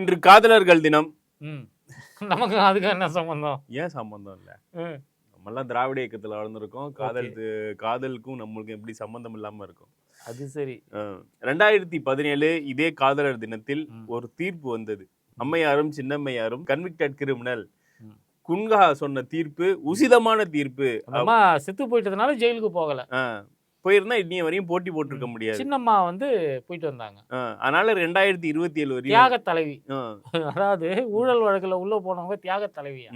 இன்று காதலர்கள் தினம். நமக்கு அதுக்கு என்ன சம்பந்தம்? ஏன் சம்பந்தம் இல்ல, நம்மெல்லாம் திராவிட இயக்கத்துல வளர்ந்துருக்கோம். காதலுக்கும் நம்மளுக்கும் எப்படி சம்பந்தம் இல்லாம இருக்கும்? அது சரி. 2017 இதே காதலர் தினத்தில் ஒரு தீர்ப்பு வந்தது. அம்மையாரும் சின்னம்மையாரும் கன்விக்டட் கிரிமினல். குன்கா சொன்ன தீர்ப்பு உசிதமான தீர்ப்பு. செத்து போயிட்டதுனால ஜெயிலுக்கு போகல. போயிருந்தா இன்னைய வரையும் போட்டி போட்டிருக்க முடியாது. சின்னம்மா வந்து போயிட்டு வந்தாங்க. அதனால 2027 வரையும் தியாக தலைவி. அதாவது ஊழல் வழக்குல உள்ள போனவங்க தியாக தலைவியா.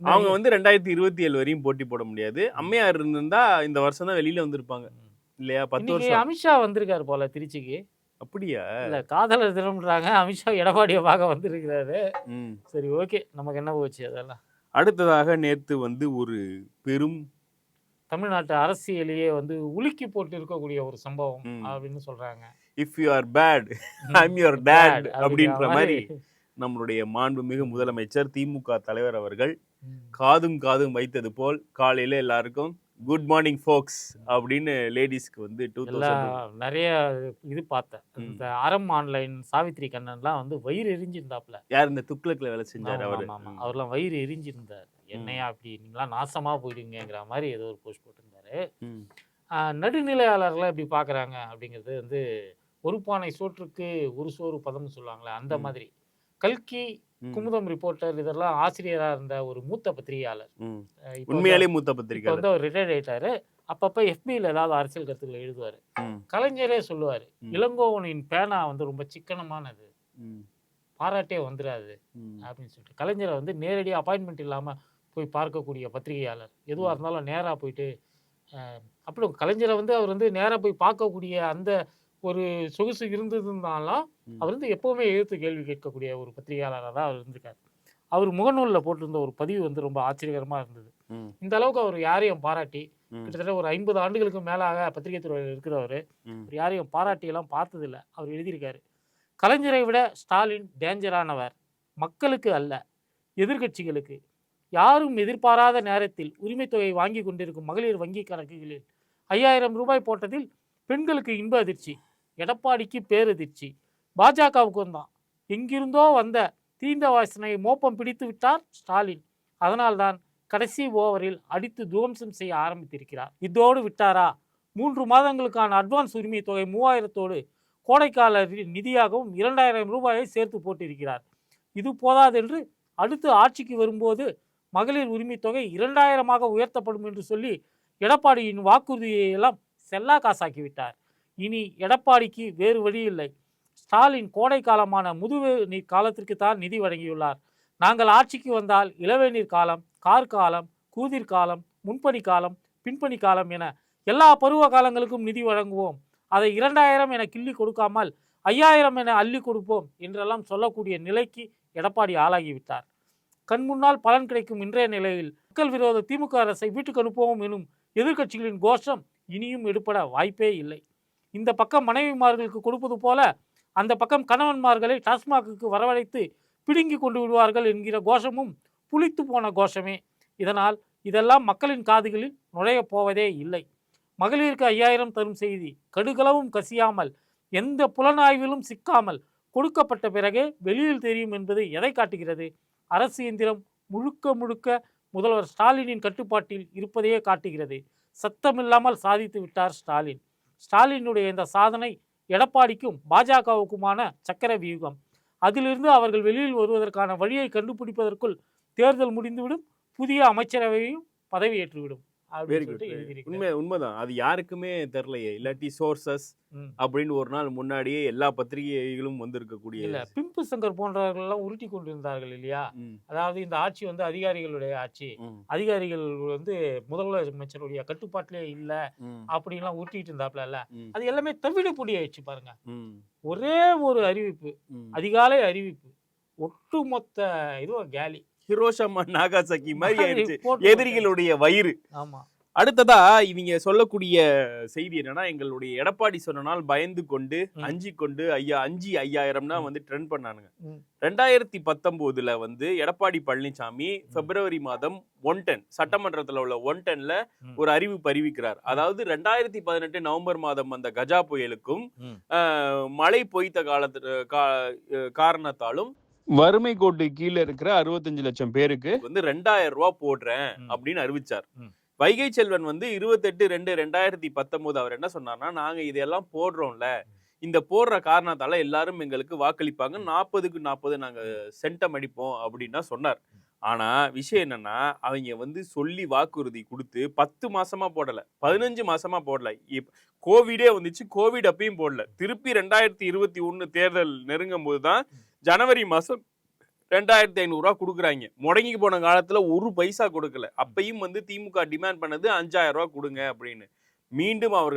அவங்க வந்து 2027 வரையும் போட்டி போட முடியாது. அம்மையார் இருந்தா இந்த வருஷம் தான் வெளியில வந்திருப்பாங்க இல்லையா? 10 வருஷம். அமித்ஷா வந்திருக்காரு போல திருச்சிக்கு. அப்படியா? இல்ல காதலர் தினம்ன்றாங்க. அமித்ஷா எடப்பாடியை பார்க்க வந்திருக்கிறாரு. சரி, ஓகே, நமக்கு என்ன போச்சு அதெல்லாம். அடுத்ததாக நேத்து வந்து ஒரு பெரும் தமிழ்நாட்டு அரசியலையே வந்து உலுக்கி போட்டு இருக்கக்கூடிய ஒரு சம்பவம் அப்படின்னு சொல்றாங்க. If you are bad I'm your dad அப்படின்ற மாதிரி நம்மளுடைய மாண்புமிகு முதலமைச்சர் திமுக தலைவர் அவர்கள் காதும் வைத்தது போல் காலையில எல்லாருக்கும் குட் மார்னிங் ஃபோக்ஸ் அப்படின்னு லேடிஸ்க்கு வந்து நிறைய இது பார்த்தேன். இந்த அறம் ஆன்லைன் சாவித்ரி கண்ணன்லாம் வந்து வயிறு எரிஞ்சிருந்தாப்புல. யார் இந்த துக்ளக்ல வேலை செஞ்சாரு அவர்லாம் வயிறு எரிஞ்சிருந்தார். என்னையா அப்படி நீங்களாம் நாசமா போயிடுங்கிற மாதிரி ஏதோ ஒரு போஸ்ட் போட்டிருந்தாரு. நடுநிலையாளர்களை எப்படி பாக்குறாங்க அப்படிங்கிறது வந்து ஒரு பானை சோற்றுக்கு ஒரு சோறு பதம்னு சொல்லுவாங்களே அந்த மாதிரி. கல்கி, குமுதம் ரிப்போர்ட்டர் இதெல்லாம் ஆசிரியரா இருந்த ஒரு மூத்த பத்திரிகையாளர். உண்மையாலே மூத்த பத்திரிகை வந்து அவர் ரிட்டையர்ட் ஆயிட்டாரு. அப்பப்ப எஃபில ஏதாவது அரசியல் கருத்துக்களை எழுதுவாரு. கலைஞரே சொல்லுவாரு, இளங்கோவனின் பேனா வந்து ரொம்ப சிக்கனமானது, பாராட்டே வந்துடாது அப்படின்னு சொல்லிட்டு. கலைஞரை வந்து நேரடியாக அப்பாயின்மெண்ட் இல்லாம போய் பார்க்கக்கூடிய பத்திரிகையாளர். எதுவாக இருந்தாலும் நேராக போயிட்டு அப்படி கலைஞரை வந்து அவர் வந்து நேராக போய் பார்க்கக்கூடிய அந்த ஒரு சொகுசு இருந்ததுனாலும் அவர் வந்து எப்பவுமே எதிர்த்து கேள்வி கேட்கக்கூடிய ஒரு பத்திரிகையாளராக தான் அவர் இருந்திருக்காரு. அவர் முகநூலில் போட்டிருந்த ஒரு பதிவு வந்து ரொம்ப ஆச்சரியகரமாக இருந்தது. இந்த அளவுக்கு அவர் யாரையும் பாராட்டி, கிட்டத்தட்ட ஒரு 50 ஆண்டுகளுக்கு மேலாக பத்திரிகை துறையில் இருக்கிறவர், யாரையும் பாராட்டியெல்லாம் பார்த்ததில்லை. அவர் எழுதியிருக்காரு, கலைஞரை விட ஸ்டாலின் டேஞ்சரானவர், மக்களுக்கு அல்ல எதிர்கட்சிகளுக்கு. யாரும் எதிர்பாராத நேரத்தில் உரிமை தொகை வாங்கி கொண்டிருக்கும் மகளிர் வங்கி கணக்குகளில் 5000 ரூபாய் போட்டதில் பெண்களுக்கு இன்ப அதிர்ச்சி, எடப்பாடிக்கு பேரதிர்ச்சி, பாஜகவுக்கு தான் எங்கிருந்தோ வந்த தீந்த வாசனை மோப்பம் பிடித்து விட்டார் ஸ்டாலின். அதனால்தான் கடைசி ஓவரில் அடித்து துவம்சம் செய்ய ஆரம்பித்திருக்கிறார். இதோடு விட்டாரா, 3 மாதங்களுக்கான அட்வான்ஸ் உரிமை தொகை 3000தோடு கோடைக்கால நிதியாகவும் 2000 ரூபாயை சேர்த்து போட்டிருக்கிறார். இது போதாதென்று அடுத்து ஆட்சிக்கு வரும்போது மகளிர் உரிமை தொகை 2000ஆக உயர்த்தப்படும் என்று சொல்லி எடப்பாடியின் வாக்குறுதியை எல்லாம் செல்லா காசாக்கிவிட்டார். இனி எடப்பாடிக்கு வேறு வழி இல்லை. ஸ்டாலின் கோடை காலமான முதுவேநீர் காலத்திற்கு தான் நிதி வழங்கியுள்ளார். நாங்கள் ஆட்சிக்கு வந்தால் இளவேநீர் காலம், கார் காலம், கூதிர் காலம், முன்பணி காலம், பின்பணி காலம் என எல்லா பருவ காலங்களுக்கும் நிதி வழங்குவோம். அதை 2000 என கிள்ளி கொடுக்காமல் 5000 என அள்ளி கொடுப்போம் என்றெல்லாம் சொல்லக்கூடிய நிலைக்கு எடப்பாடி ஆளாகிவிட்டார். கண் முன்னால் பலன் கிடைக்கும் இன்றைய நிலையில் மக்கள் விரோத திமுக அரசை வீட்டுக்கு அனுப்புவோம் எனும் எதிர்கட்சிகளின் கோஷம் இனியும் எடுப்பட வாய்ப்பே இல்லை. இந்த பக்கம் மனைவிமார்களுக்கு கொடுப்பது போல அந்த பக்கம் கணவன்மார்களை டாஸ்மாகுக்கு வரவழைத்து பிடுங்கி கொண்டு விடுவார்கள் என்கிற கோஷமும் புளித்து போன கோஷமே. இதனால் இதெல்லாம் மக்களின் காதுகளில் நுழைய போவதே இல்லை. மகளிருக்கு 5000 தரும் செய்தி கடுகளவும் கசியாமல், எந்த புலனாய்விலும் சிக்காமல் கொடுக்கப்பட்ட பிறகே வெளியில் தெரியும் என்பது எதை காட்டுகிறது? அரசு இயந்திரம் முழுக்க முதல்வர் ஸ்டாலினின் கட்டுப்பாட்டில் இருப்பதையே காட்டுகிறது. சத்தமில்லாமல் சாதித்து விட்டார் ஸ்டாலின். ஸ்டாலினுடைய இந்த சாதனை எடப்பாடிக்கும் பாஜகவுக்குமான சக்கர வியூகம். அதிலிருந்து அவர்கள் வெளியில் வருவதற்கான வழியை கண்டுபிடிப்பதற்குள் தேர்தல் முடிந்துவிடும், புதிய அமைச்சரவையும் பதவியேற்றுவிடும். உண்மைதான். அது யாருக்குமே தெரியலையே. இல்லாட்டி சோர்சஸ் அப்படின்னு ஒரு நாள் முன்னாடியே எல்லா பத்திரிகைகளும் வந்திருக்கக்கூடிய இல்ல பிம்பு சங்கர் போன்றவர்கள் எல்லாம் உருட்டி கொண்டிருந்தார்கள் இல்லையா? அதாவது இந்த ஆட்சி வந்து அதிகாரிகளுடைய ஆட்சி, அதிகாரிகள் வந்து முதலமைச்சருடைய கட்டுப்பாட்டிலே இல்ல அப்படின்லாம் உருட்டிட்டு இருந்தாப்ல. அது எல்லாமே தவிடு பொடி ஆயிடுச்சு பாருங்க. ஒரே ஒரு அறிவிப்பு, அதிகாலை அறிவிப்பு, ஒட்டுமொத்த இதுவும் கேலி. ஹிரோஷிமா நாகாசாக்கி மாதிரி ஆயிடுச்சு எதிரிகளுடைய வயிறு. ஆமா, அடுத்ததா இவங்க சொல்லக்கூடிய செய்தி என்னன்னா, எங்களுடைய எடப்பாடி சொன்னால் பயந்து கொண்டு அஞ்சி கொண்டு 5000னா வந்து ட்ரெண்ட் பண்ணானுங்க. 2019 வந்து எடப்பாடி பழனிசாமி பிப்ரவரி மாதம் 110 சட்டமன்றத்துல உள்ள 110ல ஒரு அறிவிப்பு அறிவிக்கிறார். அதாவது 2018 நவம்பர் மாதம் வந்த கஜா புயலுக்கும் மழை பொய்த்த காரணத்தாலும் வறுமை கோட்டு கீழே இருக்கிற 65 லட்சம் பேருக்கு வந்து 2000 ரூபாய் போடுறேன் அப்படின்னு அறிவிச்சார். வைகை செல்வன் வந்து 28/2/2019 அவர் என்ன சொன்னார்னா, நாங்க இதெல்லாம் போடுறோம்ல, இந்த போடுற காரணத்தால எல்லாரும் எங்களுக்கு வாக்களிப்பாங்க, 40க்கு 40 நாங்க சென்டம் அடிப்போம் அப்படின்னு சொன்னார். ஆனா விஷயம் என்னன்னா, அவங்க வந்து சொல்லி வாக்குறுதி கொடுத்து 10 மாசமா போடல, 15 மாசமா போடல. கோவிடே வந்துச்சு, கோவிட் அப்பயும் போடல. திருப்பி 2021 தேர்தல் நெருங்கும் போதுதான் ஜனவரி மாசம் 2500 ரூபா கொடுக்குறாங்க. முடங்கி போன காலத்துல ஒரு பைசா கொடுக்கல. அப்பயும் வந்து திமுக டிமாண்ட் பண்ணது 5000 ரூபா கொடுங்க அப்படின்னு. மீண்டும் அவர்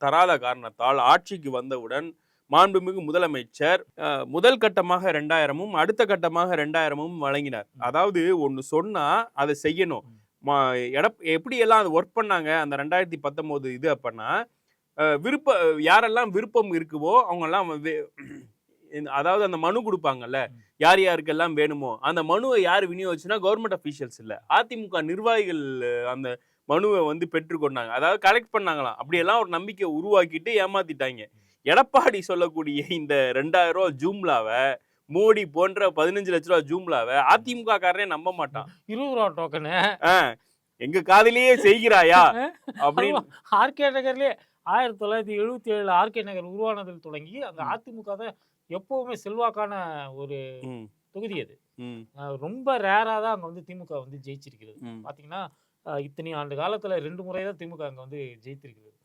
தராத காரணத்தால் ஆட்சிக்கு வந்தவுடன் மாண்புமிகு முதலமைச்சர் முதல் கட்டமாக 2000ம் அடுத்த கட்டமாக 2000ம் வழங்கினார். அதாவது ஒன்னு சொன்னா அதை செய்யணும். எப்படி எல்லாம் அது ஒர்க் பண்ணாங்க அந்த 2019 இது அப்படின்னா, யாரெல்லாம் விருப்பம் இருக்குவோ அவங்க எல்லாம் அதாவது அந்த மனு கொடுப்பாங்கல்ல, யார் யாருக்கெல்லாம் வேணுமோ அந்த மனுவை யார் விநியோகிச்சுன்னா கவர்மெண்ட் அபிஷியல்ஸ் இல்ல, அதிமுக நிர்வாகிகள் அந்த மனுவை வந்து பெற்றுக்கொண்டாங்க. அதாவது கலெக்ட் பண்ணாங்களாம். அப்படியெல்லாம் ஒரு நம்பிக்கை உருவாக்கிட்டு ஏமாத்திட்டாங்க. எடப்பாடி சொல்லக்கூடிய இந்த 2000 ரூபா ஜூம்லாவை, மோடி போன்ற 15 லட்ச ரூபா ஜூம்லாவை அதிமுக காரனே நம்ப மாட்டான். 20 ரூபா டோக்கனு எங்க காதிலேயே செய்கிறாயா அப்படின்னு. ஆர்கே நகர்லயே 1977 ஆர்கே நகர் உருவானதில் தொடங்கி அந்த அதிமுக தான் எப்பவுமே செல்வாக்கான ஒரு தொகுதி. அது ரொம்ப ரேரா தான் அங்க வந்து திமுக வந்து ஜெயிச்சிருக்கிறது. பாத்தீங்கன்னா இத்தனை ஆண்டு காலத்துல 2 முறை தான் திமுக அங்க வந்து ஜெயித்திருக்கிறது.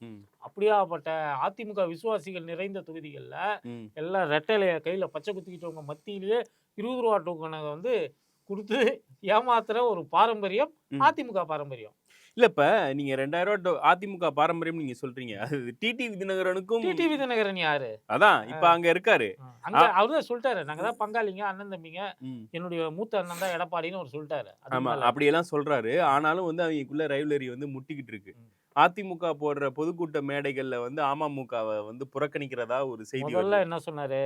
அப்படியாப்பட்ட அதிமுக விசுவாசிகள் நிறைந்த தொகுதிகள்ல எல்லாம் ரெட்டையில கையில பச்சை குத்திக்கிட்டவங்க மத்தியிலேயே 20 ரூபா டோக்கனை வந்து கொடுத்து ஏமாத்துற ஒரு பாரம்பரியம் அதிமுக பாரம்பரியம். இல்ல இப்ப நீங்க 2000 ரூபா அதிமுக பாரம்பரியம் நீங்க சொல்றீங்க. அது டிடிவி தினகரனுக்கும். டிடிவி தினகரன் யாரு? அதான் இப்ப அங்க இருக்காரு. அங்க அவர்தான் சொல்லிட்டாரு, நாங்க தான் பங்காளிங்க, அண்ணன் தம்பிங்க, என்னுடைய மூத்த அண்ணன் தான் எடப்பாடின்னு அவர் சொல்லிட்டாரு. ஆமா, அப்படியெல்லாம் சொல்றாரு. ஆனாலும் வந்து அவங்களுக்குள்ள ரைவலரி வந்து முட்டிக்கிட்டு இருக்கு. அதிமுக போடுற பொதுக்கூட்ட மேடைகள்ல வந்து அமமுகவை வந்து புறக்கணிக்கிறதா ஒரு செய்தி. முதல்ல என்ன சொன்னாரு,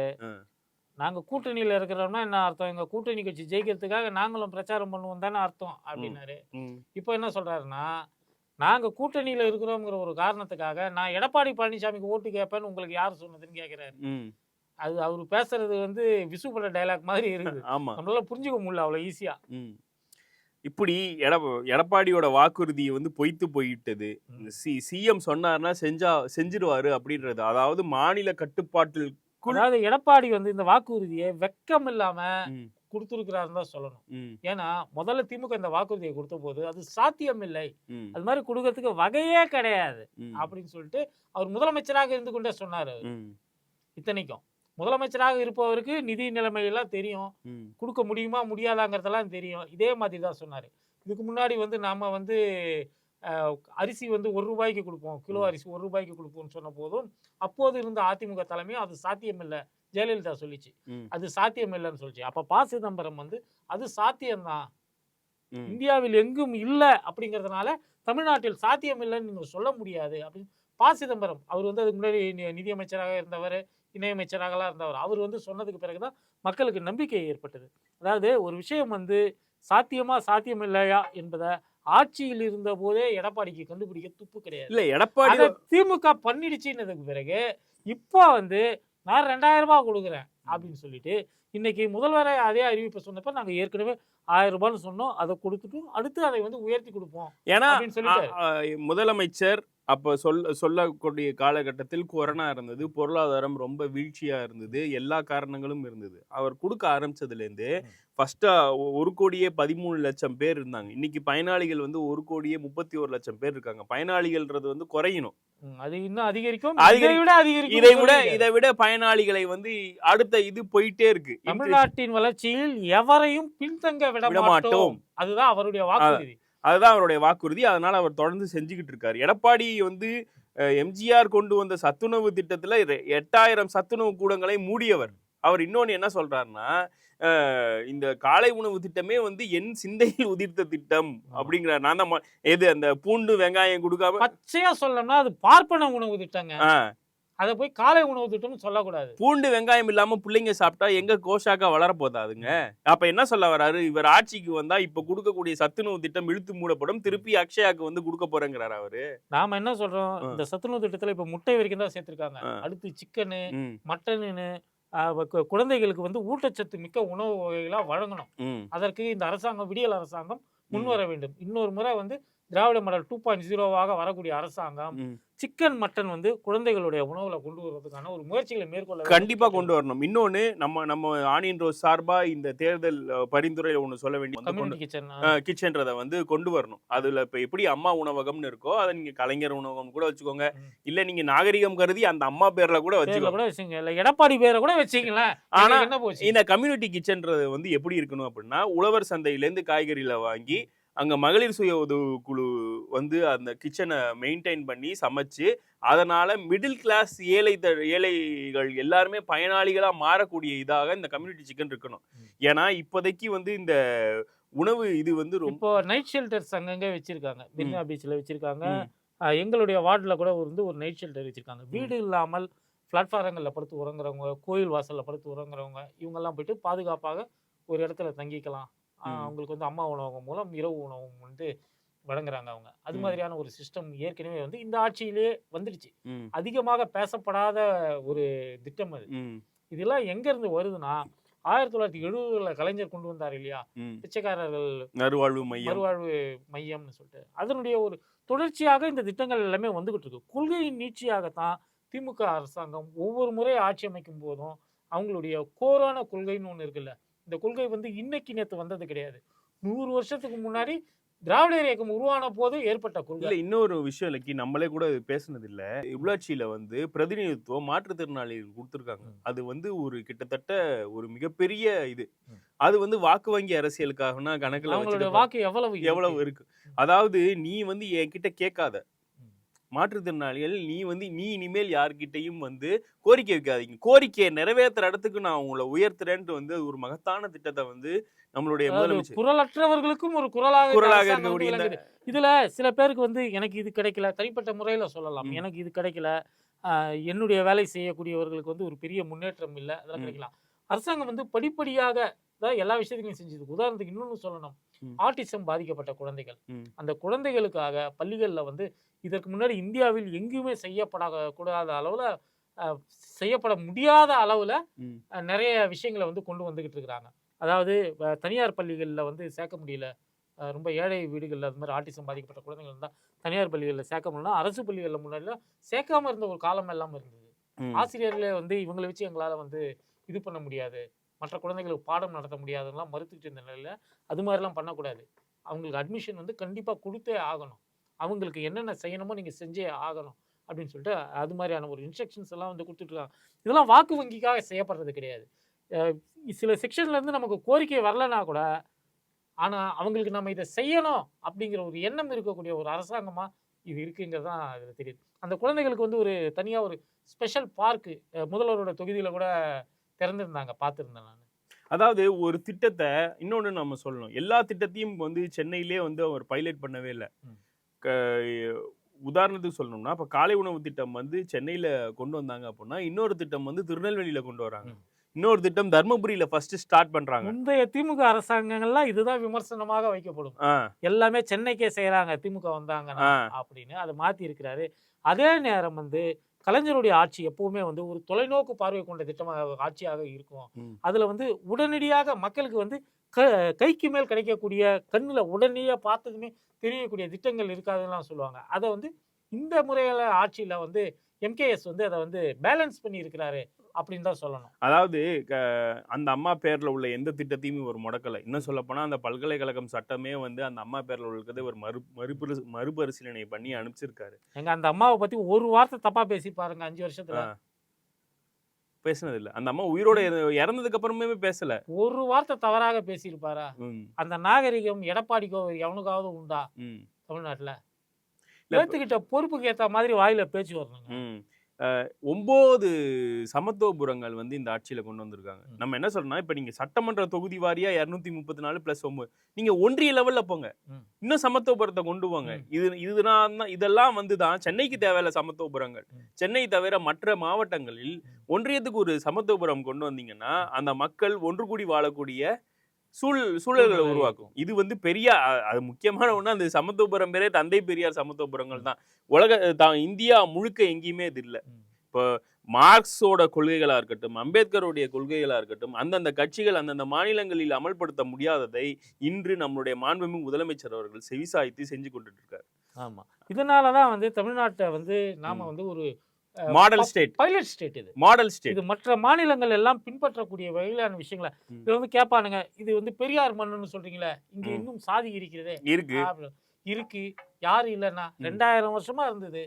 நாங்க கூட்டணியில இருக்கிறோம்னா என்ன அர்த்தம், எங்க கூட்டணி கட்சி ஜெயிக்கிறதுக்காக நாங்களும் பிரச்சாரம் பண்ணுவோம் தானே அர்த்தம் அப்படின்னாரு. இப்போ என்ன சொல்றாருன்னா, நாங்க கூட்டணியில இருக்கிறோங்கிற ஒரு காரணத்துக்காக நான் எடப்பாடி பழனிசாமிக்கு ஓட்டு கேட்பேன்னு உங்களுக்கு யார் சொன்னதுன்னு கேட்கிறாரு. அது அவரு பேசுறது வந்து விசுபட டைலாக் மாதிரி இருக்குது. நம்மளால புரிஞ்சுக்க முடியல அவ்வளவு ஈஸியா. இப்படி எடப்பாடியோட வாக்குறுதியை வந்து பொய்த்து போயிட்டது. சிஎம் சொன்னார்னா செஞ்சிருவாரு அப்படின்றது. அதாவது மாநில கட்டுப்பாட்டில், அதாவது எடப்பாடி வந்து இந்த வாக்குறுதியை வெக்கம் இல்லாம கொடுத்துருக்கிறாருன்னு தான் சொல்லணும். ஏன்னா முதல்ல திமுக இந்த வாக்குறுதியை கொடுத்த போது அது சாத்தியம் இல்லை, அது மாதிரி கொடுக்கறதுக்கு வகையே கிடையாது அப்படின்னு சொல்லிட்டு அவர் முதலமைச்சராக இருந்து கொண்டே சொன்னாரு. இத்தனைக்கும் முதலமைச்சராக இருப்பவருக்கு நிதி நிலைமையெல்லாம் தெரியும், கொடுக்க முடியுமா முடியாதாங்கிறதெல்லாம் தெரியும். இதே மாதிரி தான் சொன்னாரு. இதுக்கு முன்னாடி வந்து நாம வந்து அரிசி வந்து 1 ரூபாய்க்கு கொடுப்போம், கிலோ அரிசி 1 ரூபாய்க்கு கொடுப்போம்னு சொன்ன போதும் அப்போது இருந்த அதிமுக தலைமை அது சாத்தியம் இல்லை, ஜெயலலிதா சொல்லிச்சு, அது சாத்தியம் இல்லைன்னு சொல்லிச்சு. அப்ப ப. சிதம்பரம் வந்து அது சாத்தியம்தான், இந்தியாவில் எங்கும் இல்லை அப்படிங்கிறதுனால தமிழ்நாட்டில் சாத்தியம் இல்லைன்னு நீங்க சொல்ல முடியாது அப்படின்னு ப. சிதம்பரம் அவர் வந்து அதுக்கு முன்னாடி நிதியமைச்சராக இருந்தவர், இணையமைச்சராகலாம் இருந்தவர். அவர் வந்து சொன்னதுக்கு பிறகுதான் மக்களுக்கு நம்பிக்கை ஏற்பட்டது. அதாவது ஒரு விஷயம் வந்து சாத்தியமா சாத்தியம் இல்லையா என்பதை ஆட்சியில் இருந்த போதே எடப்பாடிக்கு கண்டுபிடிக்க துப்பு கிடையாது. இல்ல எடப்பாடி திமுக பண்ணிடுச்சுன்னதுக்கு பிறகு இப்போ வந்து நான் 2000 ரூபாய் கொடுக்குறேன் அப்படின்னு சொல்லிட்டு இன்னைக்கு முதல்வரை அதே அறிவிப்பை சொன்னப்ப நாங்க ஏற்கனவே 1000 ரூபான்னு சொன்னோம், அதை கொடுத்துட்டும் அடுத்து அதை வந்து உயர்த்தி கொடுப்போம். ஏன்னா முதலமைச்சர் அப்ப சொல்லக்கூடிய காலகட்டத்தில் கொரோனா இருந்தது, பொருளாதாரம் ரொம்ப வீழ்ச்சியா இருந்தது, எல்லா காரணங்களும் இருந்தது. அவர் கொடுக்க ஆரம்பிச்சதுல இருந்து ஃபர்ஸ்டா 1,13,00,000 பேர் இருந்தாங்க. இன்னைக்கு பயனாளிகள் வந்து 1,31,00,000 பேர் இருக்காங்க. பயனாளிகள்ன்றது வந்து குறையணும், அது இன்னும் அதிகரிக்கும். இதை விட பயனாளிகளை வந்து அடுத்த இது போயிட்டே இருக்கு. தமிழ்நாட்டின் வளர்ச்சியில் எவரையும் பின்தங்க விட மாட்டோம், அதுதான் அவருடைய வாக்குறுதி. அதுதான் அவருடைய வாக்குறுதி. அதனால அவர் தொடர்ந்து செஞ்சுக்கிட்டு இருக்காரு. எடப்பாடி வந்து எம்ஜிஆர் கொண்டு வந்த சத்துணவு திட்டத்துல 8000 சத்துணவு கூடங்களை மூடியவர். அவர் இன்னொன்னு என்ன சொல்றாருன்னா, இந்த காலை உணவு திட்டமே வந்து என் சிந்தையில் உதிர்த்த திட்டம் அப்படிங்கிறார். நான் தான் எது அந்த பூண்டு வெங்காயம் கொடுக்காம பச்சையா சொல்லணும்னா அது பார்ப்பன உணவு திட்டங்க. அதை போய் காலை உணவு திட்டம்னு சொல்லக்கூடாது. பூண்டு வெங்காயம் இல்லாம பிள்ளைங்க சாப்பிட்டா எங்க கோஷாக்கா வளர போதாதுங்க. அப்ப என்ன சொல்ல வராரு, இவர் ஆட்சிக்கு வந்தா இப்ப கொடுக்கக்கூடிய சத்துணவு திட்டம் இழுத்து மூடப்படும், திருப்பி அக்ஷயாக்கு வந்து கொடுக்க போறேங்கிறாரு அவரு. நாம என்ன சொல்றோம், இந்த சத்துணவு திட்டத்துல இப்ப முட்டை வரைக்கும் தான் சேர்த்திருக்காங்க. அடுத்து சிக்கனு, மட்டனு, குழந்தைகளுக்கு வந்து ஊட்டச்சத்து மிக்க உணவு வகைகளா வழங்கணும். அதற்கு இந்த அரசாங்கம், விடியல் அரசாங்கம் முன்வர வேண்டும். இன்னொரு முறை வந்து திராவிட மாடல் 2.0 வரக்கூடிய அரசாங்கம் சிக்கன் மட்டன் வந்து குழந்தைகளுடைய உணவுல கொண்டு வருவதற்கான ஒரு முயற்சிகளை மேற்கொள்ள கண்டிப்பா கொண்டு வரணும். இன்னொன்னு நம்ம ஆனியன் ரோஸ் சார்பா இந்த தேர்தல் பரிந்துரையில ஒண்ணு சொல்ல வேண்டிய கிச்சன்றத வந்து கொண்டு வரணும். அதுல இப்ப எப்படி அம்மா உணவகம்னு இருக்கோ அதை நீங்க கலைஞர் உணவகம் கூட வச்சுக்கோங்க, இல்ல நீங்க நாகரிகம் கருதி அந்த அம்மா பேர்ல கூட வச்சுக்கோங்க, இல்ல எடப்பாடி பேரை கூட வச்சுக்கலாம். ஆனா இந்த கம்யூனிட்டி கிச்சன்றது வந்து எப்படி இருக்கணும் அப்படின்னா, உழவர் சந்தையில இருந்து காய்கறிகளை வாங்கி அங்க மகளிர் சுய உதவி குழு வந்து அந்த கிச்சனை மெயின்டைன் பண்ணி சமைச்சு, அதனால மிடில் கிளாஸ் ஏழைகள் எல்லாருமே பயனாளிகளா மாறக்கூடிய இதாக இந்த கம்யூனிட்டி சிக்கன் இருக்கணும். ஏன்னா இப்போதைக்கு வந்து இந்த உணவு இது வந்து இப்போ நைட் ஷெல்டர்ஸ் அங்கங்க வச்சிருக்காங்க. மெரினா பீச்ல வச்சிருக்காங்க. எங்களுடைய வார்டுல கூட வந்து ஒரு நைட் ஷெல்டர் வச்சிருக்காங்க. வீடு இல்லாமல் பிளாட்ஃபாரங்களில் படுத்து உறங்குறவங்க, கோயில் வாசல்ல படுத்து உறங்குறவங்க, இவங்கெல்லாம் போயிட்டு பாதுகாப்பாக ஒரு இடத்துல தங்கிக்கலாம். அவங்களுக்கு வந்து அம்மா உணவகம் மூலம் இரவு உணவகம் வந்து வழங்குறாங்க அவங்க. அது மாதிரியான ஒரு சிஸ்டம் ஏற்கனவே வந்து இந்த ஆட்சியிலேயே வந்துடுச்சு. அதிகமாக பேசப்படாத ஒரு திட்டம் அது. இதெல்லாம் எங்க இருந்து வருதுன்னா, 1970 கலைஞர் கொண்டு வந்தார் இல்லையா, பிச்சைக்காரர்கள் மறுவாழ்வு மையம்னு சொல்லிட்டு, அதனுடைய ஒரு தொடர்ச்சியாக இந்த திட்டங்கள் எல்லாமே வந்துகிட்டு இருக்கு. கொள்கையின் நீட்சியாகத்தான் திமுக அரசாங்கம் ஒவ்வொரு முறை ஆட்சி அமைக்கும் போதும் அவங்களுடைய கோரான கொள்கைன்னு ஒண்ணு இருக்குல்ல, இந்த கொள்கை வந்து இன்னைக்கு நேத்து வந்தது கிடையாது. 100 வருஷத்துக்கு முன்னாடி திராவிடர் இயக்கம் உருவான போது ஏற்பட்ட கொள்கை. இல்ல இன்னொரு விஷயம் இல்லைக்கு, நம்மளே கூட பேசுனது இல்ல, உள்ளாட்சியில வந்து பிரதிநிதித்துவம் மாற்றுத்திறனாளிகள் கொடுத்துருக்காங்க. அது வந்து ஒரு கிட்டத்தட்ட ஒரு மிகப்பெரிய இது. அது வந்து வாக்கு வங்கி அரசியலுக்காகனா கணக்குல வாக்கு எவ்வளவு இருக்கு. அதாவது நீ வந்து என்கிட்ட கேட்காத மாற்றுத்திறனாளிகள், நீ இனிமேல் யார்கிட்டையும் வந்து கோரிக்கை வைக்காதீங்க, கோரிக்கையை நிறைவேற்றுற இடத்துக்கு நான் உங்களை உயர்த்துறேன்ட்டு வந்து ஒரு மகத்தான திட்டத்தை வந்து நம்மளுடைய முதலமைச்சர் குரலற்றவர்களுக்கும் ஒரு குரலாக இருக்கக்கூடிய இதுல சில பேருக்கு வந்து எனக்கு இது கிடைக்கல, தனிப்பட்ட முறையில சொல்லலாம், எனக்கு இது கிடைக்கல, என்னுடைய வேலை செய்யக்கூடியவர்களுக்கு வந்து ஒரு பெரிய முன்னேற்றம் இல்லை, அதெல்லாம் கிடைக்கலாம். அரசாங்கம் வந்து படிப்படியாக எல்லா விஷயத்தையும் செஞ்சது. உதாரணத்துக்கு இன்னொன்னு சொல்லணும், ஆட்டிசம் பாதிக்கப்பட்ட குழந்தைகள், அந்த குழந்தைகளுக்காக பள்ளிகள்ல வந்து இதற்கு முன்னாடி இந்தியாவில் எங்கேயுமே செய்யப்படக்கூடாத அளவுல, செய்யப்பட முடியாத அளவுல நிறைய விஷயங்களை வந்து கொண்டு வந்துகிட்டு இருக்கிறாங்க. அதாவது தனியார் பள்ளிகளில் வந்து சேர்க்க முடியல, ரொம்ப ஏழை வீடுகளில் அது மாதிரி ஆட்டிசம் பாதிக்கப்பட்ட குழந்தைகள் இருந்தால் தனியார் பள்ளிகளில் சேர்க்க முடியல, அரசு பள்ளிகளில் முன்னாடிலாம் சேர்க்காம இருந்த ஒரு காலம் எல்லாம் இருந்தது. ஆசிரியர்களே வந்து இவங்களை வச்சு எங்களால் வந்து இது பண்ண முடியாது, மற்ற குழந்தைகளுக்கு பாடம் நடத்த முடியாதுலாம் மறுத்துட்டு இருந்த நிலையில் அது மாதிரிலாம் பண்ணக்கூடாது, அவங்களுக்கு அட்மிஷன் வந்து கண்டிப்பாக கொடுத்தே ஆகணும், அவங்களுக்கு என்னென்ன செய்யணுமோ நீங்கள் செஞ்சே ஆகணும் அப்படின்னு சொல்லிட்டு அது மாதிரியான ஒரு இன்ஸ்ட்ரக்ஷன்ஸ் எல்லாம் வந்து கொடுத்துட்ருக்காங்க. இதெல்லாம் வாக்கு வங்கிக்காக செய்யப்படுறது கிடையாது. சில செக்ஷன்லேருந்து நமக்கு கோரிக்கை வரலனா கூட, ஆனால் அவங்களுக்கு நம்ம இதை செய்யணும் அப்படிங்கிற ஒரு எண்ணம் இருக்கக்கூடிய ஒரு அரசாங்கமாக இது இருக்குங்கிறது தான் இதில் தெரியுது. அந்த குழந்தைகளுக்கு வந்து ஒரு தனியாக ஒரு ஸ்பெஷல் பார்க்கு முதல்வரோட தொகுதியில் கூட திறந்திருந்தாங்க, பார்த்துருந்தேன் நான். அதாவது ஒரு திட்டத்தை இன்னொன்று நம்ம சொல்லணும், எல்லா திட்டத்தையும் வந்து சென்னையிலே வந்து அவர் பைலட் பண்ணவே இல்லை. உதாரணத்துக்கு சொல்லணும்னா, இப்போ காலை உணவு திட்டம் வந்து சென்னையில் கொண்டு வந்தாங்க அப்படின்னா, இன்னொரு திட்டம் வந்து திருநெல்வேலியில் கொண்டு வராங்க, இன்னொரு திட்டம் தர்மபுரியில ஃபர்ஸ்ட் ஸ்டார்ட் பண்றாங்க. முந்தைய திமுக அரசாங்கங்கள்லாம் இதுதான் விமர்சனமாக வைக்கப்படும், எல்லாமே சென்னைக்கே செய்யறாங்க திமுக வந்தாங்க அப்படின்னு அதை மாத்தி இருக்கிறாரு. அதே நேரம் வந்து கலைஞருடைய ஆட்சி எப்பவுமே வந்து ஒரு தொலைநோக்கு பார்வை கொண்ட திட்டமாக ஆட்சியாக இருக்கும். அதுல வந்து உடனடியாக மக்களுக்கு வந்து கைக்கு மேல் கிடைக்கக்கூடிய, கண்ணுல உடனடியாக பார்த்ததுமே தெரியக்கூடிய திட்டங்கள் இருக்காதுன்னு சொல்லுவாங்க. அதை வந்து இந்த முறையில ஆட்சியில வந்து எம்கேஎஸ் வந்து அதை வந்து பேலன்ஸ் பண்ணி இருக்கிறாரு அப்படின்னு தான் சொல்லணும். அதாவது அந்த அம்மா பேர்ல உள்ள எந்த திட்டத்தையும் ஒரு முடக்கலை. இன்னும் சொல்ல போனா அந்த பல்கலைக்கழகம் சட்டமே வந்து அந்த அம்மா பேர்ல உள்ளது ஒரு மறுபரிசீலனை பண்ணி அனுப்பிச்சிருக்காரு. எங்க அந்த அம்மாவை பத்தி ஒரு வார்த்தை தப்பா பேசி பாருங்க, 5 வருஷத்துல பேசினது இல்ல. அந்த அம்மா உயிரோட இறந்ததுக்கு அப்புறமே பேசல, ஒரு வார்த்தை தவறாக பேசியிருப்பாரா? அந்த நாகரிகம் எடப்பாடிக்கோ எவனுக்காவது உண்டா தமிழ்நாட்டுல? ஏத்துக்கிட்ட பொறுப்புக்கு ஏத்த மாதிரி வாயில பேச்சு வரணுங்க. 9 சமத்துவபுரங்கள் வந்து இந்த ஆட்சியில கொண்டு வந்திருக்காங்க. நம்ம என்ன சொல்றோம்னா, இப்ப நீங்க சட்டமன்ற தொகுதி வாரியா 234 + 9 நீங்க ஒன்றிய லெவல்ல போங்க, இன்னும் சமத்துவபுரத்தை கொண்டு போங்க. இதெல்லாம் வந்துதான் சென்னைக்கு தேவையில்ல சமத்துவபுரங்கள். சென்னை தவிர மற்ற மாவட்டங்களில் ஒன்றியத்துக்கு ஒரு சமத்துவபுரம் கொண்டு வந்தீங்கன்னா அந்த மக்கள் ஒன்று கூடி வாழக்கூடிய சூழல்களை உருவாக்கும். இது வந்து பெரிய அது முக்கியமான ஒண்ணு. அந்த சமத்துவபுரம் பேரே தந்தை பெரியார் சமத்துவபுரங்கள் தான். இந்தியா முழுக்க எங்கேயுமே இது இல்லை. இப்போ மார்க்ஸோட கொள்கைகளா இருக்கட்டும், அம்பேத்கருடைய கொள்கைகளா இருக்கட்டும், அந்தந்த கட்சிகள் அந்தந்த மாநிலங்களில் அமல்படுத்த முடியாததை இன்று நம்மளுடைய மாண்புமிகு முதலமைச்சர் அவர்கள் செவிசாய்த்து செஞ்சு கொண்டுட்டு இருக்காரு. ஆமா, இதனாலதான் வந்து தமிழ்நாட்டை வந்து நாம வந்து ஒரு மாடல் ஸ்டேட், பைலட் ஸ்டேட், இது மாடல் ஸ்டேட். இது மற்ற மாநிலங்கள் எல்லாம் பின்பற்றக்கூடிய வகையிலான விஷயங்களை இது வந்து கேட்பானுங்க. இது வந்து பெரியார் மண்ணுன்னு சொல்றீங்களே, இங்க இன்னும் சாதி இருக்கிறதே இருக்கு. யாரு இல்லைன்னா 2000 வருஷமா இருந்தது,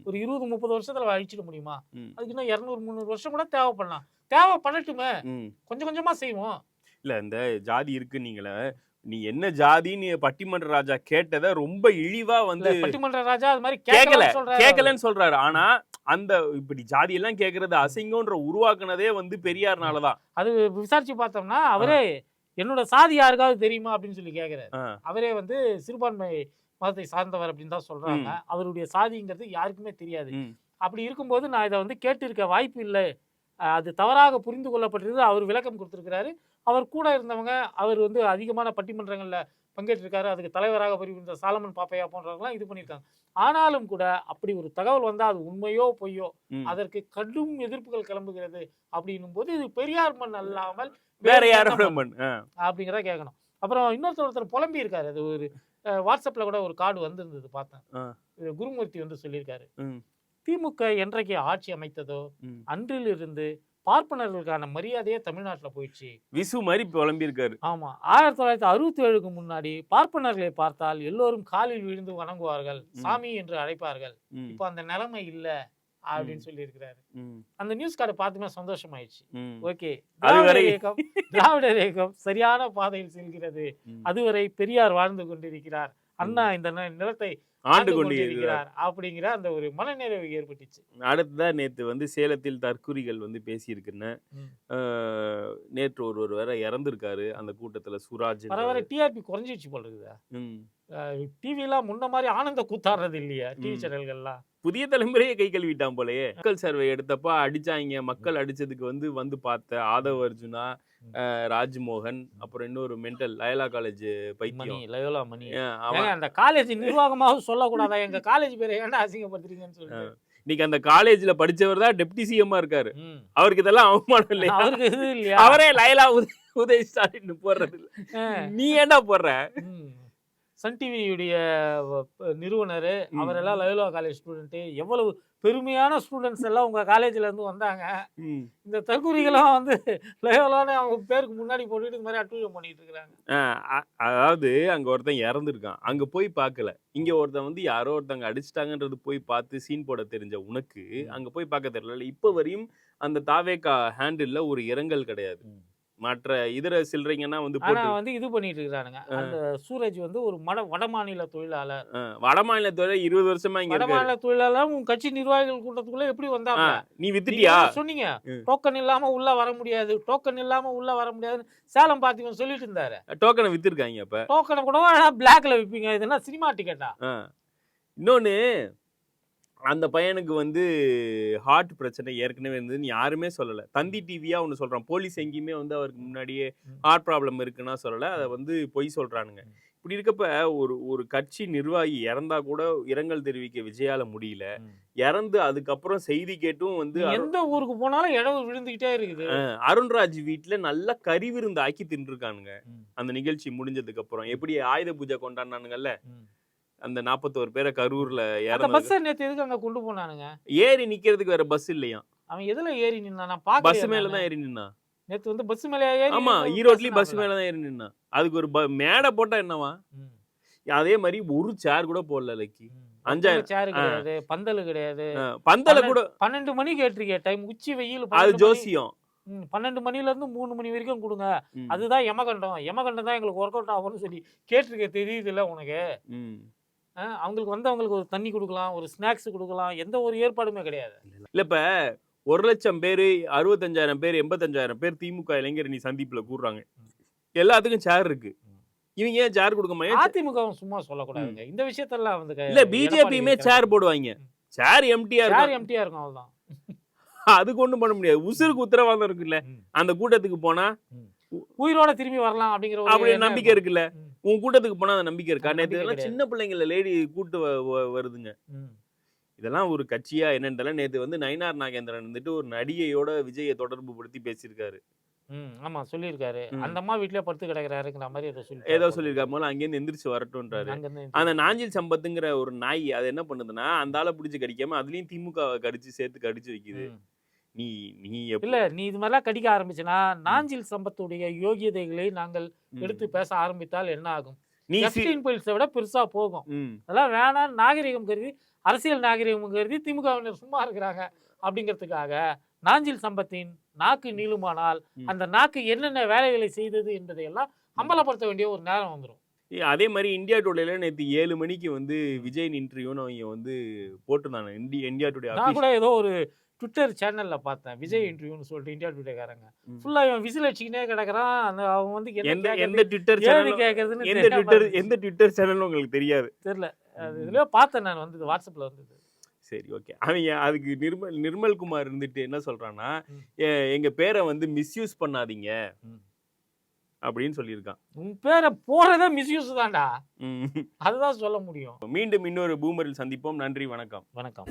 ஒரு 20-30 வருஷத்துல அழிச்சிட முடியுமா? அதுக்கு இன்னும் 200-300 வருஷம் கூட தேவைப்படலாம். தேவைப்படட்டுமே, கொஞ்சம் கொஞ்சமா செய்வோம். இல்ல இந்த ஜாதி இருக்கு, நீ என்ன ஜாதின்னு பட்டிமன்ற ராஜா கேட்டதை ரொம்ப இழிவா வந்து பட்டிமன்ற ராஜா அது மாதிரி கேட்கலன்னு சொல்றாரு. ஆனா அந்த இப்படி ஜாதி எல்லாம் கேட்கறது அசிங்கம்ன்ற உருவாக்குனதே வந்து பெரியார்னாலதான். அது விசாரிச்சு பார்த்தோம்னா அவரே என்னோட சாதி யாருக்காவது தெரியுமா அப்படின்னு சொல்லி கேட்கிறாரு. அவரே வந்து சிறுபான்மை மதத்தை சார்ந்தவர் அப்படின்னு தான் சொல்றாங்க. அவருடைய சாதிங்கிறது யாருக்குமே தெரியாது. அப்படி இருக்கும்போது நான் இதை வந்து கேட்டு இருக்க வாய்ப்பு இல்லை, அது தவறாக புரிந்து கொள்ளப்பட்டது. அவர் விளக்கம் கொடுத்திருக்கிறாரு. அவர் கூட இருந்தவங்க, அவர் வந்து அதிகமான பட்டிமன்றங்கள்ல பங்கேற்றிருக்காரு. அதுக்கு தலைவராக புரிந்த சாலமன் பாப்பையா போன்றவங்களாம் இது பண்ணியிருக்காங்க. ஆனாலும் கூட அப்படி ஒரு தகவல் வந்தா அது உண்மையோ பொய்யோ அதற்கு கடும் எதிர்ப்புகள் கிளம்புகிறது. அப்படின்னும் போது இது பெரியார் மண் அல்லாமல் வேற யாரோட மண் அப்படிங்கிறத கேட்கணும். அப்புறம் இன்னொருத்தர் புலம்பி இருக்காரு. அது ஒரு வாட்ஸ்அப்ல கூட ஒரு கார்டு வந்திருந்தது பார்த்தேன். குருமூர்த்தி வந்து சொல்லியிருக்காரு, திமுக என்றைக்கு ஆட்சி அமைத்ததோ அன்றிலிருந்து பார்ப்பனர்களுக்கான மரியாதையே தமிழ்நாட்டுல போயிடுச்சு. விசு மாதிரி புலம்பி இருக்காரு. ஆமா, 1967க்கு முன்னாடி பார்ப்பனர்களை பார்த்தால் எல்லோரும் காலில் விழுந்து வணங்குவார்கள், சாமி என்று அழைப்பார்கள். இப்ப அந்த நிலைமை இல்ல அப்படின்னு சொல்லி இருக்கிறாரு. அந்த நியூஸ் கார்டு பார்த்துமே சந்தோஷமாயிடுச்சு. ஓகே, திராவிடர் இயக்கம் சரியான பாதையில் செல்கிறது. அதுவரை பெரியார் வாழ்ந்து கொண்டிருக்கிறார், அண்ணா இந்த நிலத்தை ஆண்டு கொண்டிருக்கிறார் அப்படிங்கிற அந்த ஒரு மனநிறைவு ஏற்பட்டுச்சு. அடுத்ததான் நேற்று வந்து சேலத்தில் தற்குறிகள் வந்து பேசியிருக்குன்னு, நேற்று ஒருவர் வேற இறந்திருக்காரு அந்த கூட்டத்துல. சுராஜ் வர டிஆர்பி குறைஞ்சிடுச்சு போல இருக்குதா? டிவிலாம் முன்ன மாதிரி ஆனந்த கூத்தாடுறது இல்லையா டிவி சேனல்கள்லாம்? புதிய தலைமுறையே கை கழுவிட்டான் போலயே. மக்கள் சர்வே எடுத்தப்ப அடிச்சாங்க. மக்கள் அடிச்சதுக்கு வந்து பார்த்த ஆதவ் அர்ஜுனா, ராஜ்மோகன், அப்புறம் இன்னொரு மென்டல் லயோலா காலேஜ் பைத்தியம் லயோலா மணி. அந்த காலேஜ் நிர்வாகமாக சொல்லக்கூடாதா? எங்க காலேஜ் பேரை ஏன்டா அசிங்கப்படுத்துறீங்கன்னு சொல்லிட்டு இன்னைக்கு அந்த காலேஜ்ல படிச்சவர் தான் டெப்டி சிஎம்மா இருக்காரு. அவருக்கு இதெல்லாம் அவமானம் இல்லையா? அவருக்கு இது இல்லையா? அவரே லயோலா உதய் ஸ்டாலின் போடுறது இல்ல, நீ ஏன்டா போடுற? சன் டிவியுடைய நிறுவனர் அவரெல்லாம் லயோலா காலேஜ் ஸ்டூடெண்ட். எவ்வளவு பெருமையான ஸ்டூடெண்ட்ஸ் எல்லாம் உங்க காலேஜ்ல இருந்து வந்தாங்க. இந்த தற்கூரிகளும் வந்து லயோலான்னு அவங்க பேருக்கு முன்னாடி போட்டுட்டு இந்த மாதிரி அட்டூழியம் பண்ணிட்டு இருக்காங்க. அதாவது அங்க ஒருத்தன் இறந்துருக்கான், அங்க போய் பார்க்கல. இங்க ஒருத்தன் வந்து யாரோ ஒருத்தங்க அடிச்சிட்டாங்கன்றது போய் பார்த்து சீன் போட தெரிஞ்ச உனக்கு அங்க போய் பார்க்க தெரியல. இப்ப வரையும் அந்த தாவேகா ஹேண்டில்ல ஒரு இரங்கல் கிடையாது. மற்ற இதர சில்லறைங்கன்னா வந்து இது பண்ணிட்டு இருக்கானுங்க. அந்த சூரஜ் வந்து ஒரு வடமாநில தொழிலாளர். வடமாநில தொழிலாளர் 20 வருஷமா இங்க வடமாநில தொழிலாளர். உங்க கட்சி நிர்வாகிகள் கூட்டத்துக்குள்ள எப்படி வந்தாங்க? நீ வித்துட்டியா? சொன்னீங்க டோக்கன் இல்லாம உள்ள வர முடியாது, டோக்கன் இல்லாம உள்ள வர முடியாதுன்னு சேலம் பாத்தீங்கன்னு சொல்லிட்டு இருந்தாரு. டோக்கனை வித்துருக்காங்க. அப்ப டோக்கனை கூட பிளாக்ல விப்பீங்க, இதுனா சினிமா டிக்கெட்டா? இன்னொன்னு, அந்த பையனுக்கு வந்து ஹார்ட் பிரச்சனை ஏற்கனவே இருந்ததுன்னு யாருமே சொல்லலை. தந்தி டிவியா ஒன்று சொல்கிறான். போலீஸ் எங்கேயுமே வந்து அவருக்கு முன்னாடியே ஹார்ட் ப்ராப்ளம் இருக்குன்னா சொல்லலை, அதை வந்து பொய் சொல்கிறானுங்க. இப்படி இருக்கப்ப ஒரு கட்சி நிர்வாகி இறந்தா கூட இரங்கல் தெரிவிக்க விஜயால முடியல. இறந்து அதுக்கப்புறம் செய்தி கேட்டும் வந்து எந்த ஊருக்கு போனாலும் இடம் விழுந்துகிட்டே இருக்குது. அருண்ராஜ் வீட்டுல நல்லா கறி விருந்து ஆக்கி தின்றுருக்கானுங்க. அந்த நிகழ்ச்சி முடிஞ்சதுக்கு அப்புறம் எப்படி ஆயுத பூஜை கொண்டாடினானுங்கல்ல, அந்த 41 பேரை கரூர்ல பஸ் நேத்து எதுக்கு அங்க கொண்டு போனானுங்க? ஏறி நிக்கிறதுக்கு வேற பஸ் இல்லையா? அவன் எதுல ஏறி நின்னா? பஸ் மேலதான் ஏறி நின்னா. நேத்து வந்து பஸ் மேல ஏறி. ஆமா, ஈரோட்லயும் பஸ் மேலதான் ஏறி நின்னா. அதுக்கு ஒரு மேடை போட்டா என்னவா? அதே மாதிரி ஒரு சேர் கூட போடல. லக்கி 5000 சேர் கிடையாது, பந்தல் கிடையாது. பந்தல கூட 12 மணிக்கு கேட்டிருக்கே டைம், உச்சி வெயில். அது ஜோசியம். 12 மணில இருந்து 3 மணி வரைக்கும் கொடுங்க, அதுதான் யமகண்டம். யமகண்டம் தான் எங்களுக்கு ஒர்க் அவுட் ஆகும்னு சொல்லி கேட்டிருக்க. தெரியுது இல்ல உனக்கு? அவங்களுக்கு வந்தவங்களுக்கு ஒரு தண்ணி கொடுக்கலாம், ஒரு ஸ்நாக்ஸ் கொடுக்கலாம், எந்த ஒரு ஏற்பாடுமே கிடையாது. இல்ல இப்ப 1,00,000 பேரு 65,000 பேர் 85,000 பேர் திமுக இளைஞரணி சந்திப்புல கூடுறாங்க. எல்லாத்துக்கும் சேர் இருக்கு. இவங்க ஏன் சேர் கொடுக்க மாட்டாங்க? அதிமுகவும் சும்மா சொல்லக்கூடாதுங்க இந்த விஷயத்தெல்லாம் வந்து. இல்ல பிஜேபியுமே சேர் போடுவாங்க. சேர் எம்டியா இருக்கும். எம்டியா இருக்கும், அவ்வளவுதான். அதுக்கு ஒண்ணும் பண்ண முடியாது. உசுருக்கு உத்தரவாதம் இருக்குல்ல. அந்த கூட்டத்துக்கு போனா உயிரோட திரும்பி வரலாம் அப்படிங்கிற அப்படி நம்பிக்கை இருக்குல்ல. உன் கூட்டத்துக்கு போனா அந்த நம்பிக்கை இருக்கா? நேத்து இதெல்லாம் சின்ன பிள்ளைங்கள லேடி கூட்டு வருதுங்க. இதெல்லாம் ஒரு கட்சியா என்னன்னு தெரியல. நேத்து வந்து நயினார் நாகேந்திரன் வந்துட்டு ஒரு நடிகையோட விஜயை தொடர்பு படுத்தி பேசியிருக்காரு. ஆமா சொல்லியிருக்காரு. அந்த அம்மா வீட்லயே படுத்து கிடக்குறாருங்கிற மாதிரி ஏதோ சொல்லியிருக்காரு. போல அங்கேருந்து எந்திரிச்சு வரட்டும்ன்றாரு. அந்த நாஞ்சில் சம்பத்துங்கிற ஒரு நாய் அது என்ன பண்ணுதுன்னா அந்த ஆளை பிடிச்சி கடிக்காம அதுலயும் திமுக கடிச்சு சேர்த்து கடிச்சு வைக்குது. நீ இல்ல நீ இது மாதிரிலாம் கடிக்க ஆரம்பிச்சுனா நாஞ்சில் சம்பத்துடைய யோகியதைகளை நாங்கள் எடுத்து பேச ஆரம்பித்தால் என்ன ஆகும்? நீ விட பெருசா போகும். அதெல்லாம் வேணாம். நாகரிகம் கருதி, அரசியல் நாகரிகம் கருதி திமுகவினர் சும்மா இருக்கிறாங்க அப்படிங்கிறதுக்காக நாஞ்சில் சம்பத்தின் நாக்கு நீளுமானால் அந்த நாக்கு என்னென்ன வேலைகளை செய்தது என்பதையெல்லாம் அம்பலப்படுத்த வேண்டிய ஒரு நேரம் வந்துடும். அதே மாதிரி இந்தியா டுடேல நேற்று 7 மணிக்கு வந்து விஜய் இன்டர்வியூன்னு அவங்க வந்து போட்டிருந்தாங்க. இந்தியா டுடே நான் கூட ஏதோ ஒரு ட்விட்டர் சேனல்ல பார்த்தேன். விஜய் இன்டர்வியூன்னு சொல்லிட்டு இந்தியா டுடேக்காரங்க ஃபுல்லா இவன் விசில் அடிச்சுக்கினே கிடக்குறான். அவன் வந்து எந்த ட்விட்டர் சேனல் கேட்கறதுன்னு எந்த ட்விட்டர் சேனல் உங்களுக்கு தெரியாது தெரியல. அது இதுலயே பார்த்தேன் நான், வந்து வாட்ஸ்அப்ல வந்தது. சரி, ஓகே. அவங்க அதுக்கு நிர்மல் குமார் இருந்துட்டு என்ன சொல்றான்னா, எங்க பேரை வந்து மிஸ்யூஸ் பண்ணாதீங்க அப்படின்னு சொல்லியிருக்கான். உன் பேரை போறதே மிஸ்யூஸ் தான்டா. அதுதான் சொல்ல முடியும். மீண்டும் இன்னொரு பூமரில் சந்திப்போம். நன்றி, வணக்கம். வணக்கம்.